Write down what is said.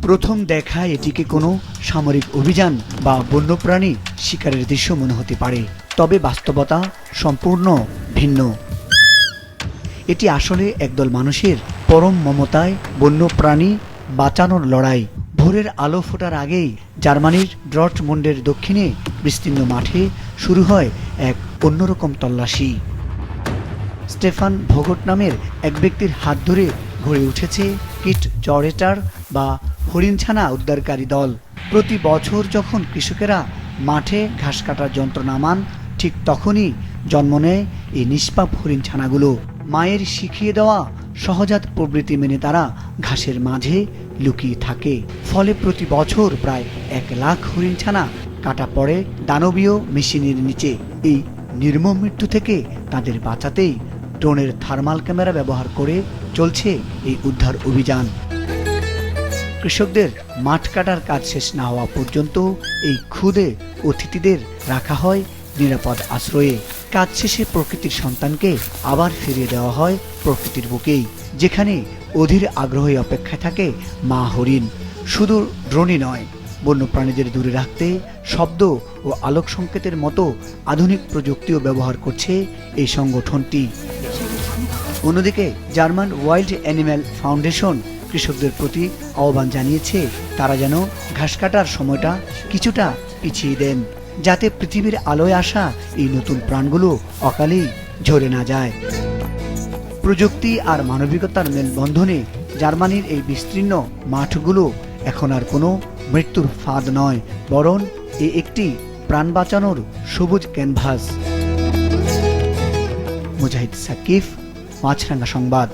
প্রথম দেখায় এটিকে কোনো সামরিক অভিযান বা বন্যপ্রাণী শিকারের দৃশ্য মনে হতে পারে, তবে বাস্তবতা সম্পূর্ণ ভিন্ন। এটি আসলে একদল মানুষের পরম মমতায় বন্যপ্রাণী বাঁচানোর লড়াই। ভোরের আলো ফোটার আগেই জার্মানির ডর্টমুন্ডের দক্ষিণে বিস্তীর্ণ মাঠে শুরু হয় এক অন্যরকম তল্লাশি। স্টেফান ভোগট নামের এক ব্যক্তির হাত ধরে গড়ে উঠেছে কিট জরেটার বা হরিণছানা উদ্ধারকারী দল। প্রতি বছর যখন কৃষকেরা মাঠে ঘাস কাটার যন্ত্র নামান, ঠিক তখনই জন্ম নেয় এই নিষ্পাপ হরিণছানাগুলো। মায়ের শিখিয়ে দেওয়া সহজাত প্রবৃত্তি মেনে তারা ঘাসের মাঝে লুকিয়ে থাকে। ফলে প্রতি বছর প্রায় 1 লাখ হরিণছানা কাটা পড়ে দানবীয় মেশিনের নিচে। এই নির্মম মৃত্যু থেকে তাদের বাঁচাতেই ড্রোনের থার্মাল ক্যামেরা ব্যবহার করে চলছে এই উদ্ধার অভিযান। কৃষকদের মাঠ কাটার কাজ শেষ না হওয়া পর্যন্ত এই ক্ষুদে অতিথিদের রাখা হয় নিরাপদ আশ্রয়ে। কাজ শেষে প্রকৃতির সন্তানকে আবার ফিরিয়ে দেওয়া হয় প্রকৃতির বুকেই, যেখানে অধীর আগ্রহে অপেক্ষায় থাকে মা হরিণ। শুধু ড্রোনই নয়, বন্যপ্রাণীদের দূরে রাখতে শব্দ ও আলোক সংকেতের মতো আধুনিক প্রযুক্তিও ব্যবহার করছে এই সংগঠনটি। অন্যদিকে জার্মান ওয়াইল্ড অ্যানিম্যাল ফাউন্ডেশন কৃষকদের প্রতি আহ্বান জানিয়েছে তারা যেন ঘাস কাটার সময়টা কিছুটা পিছিয়ে দেন, যাতে পৃথিবীর আলোয় আসা এই নতুন প্রাণগুলো অকালেই ঝরে না যায়। প্রযুক্তি আর মানবিকতার মেলবন্ধনে জার্মানির এই বিস্তীর্ণ মাঠগুলো এখন আর কোনো মৃত্যুর ফাঁদ নয়, বরং একটি প্রাণ বাঁচানোর সবুজ ক্যানভাস। মুজাহিদ সাকিফ, মাছরাঙ্গা সংবাদ।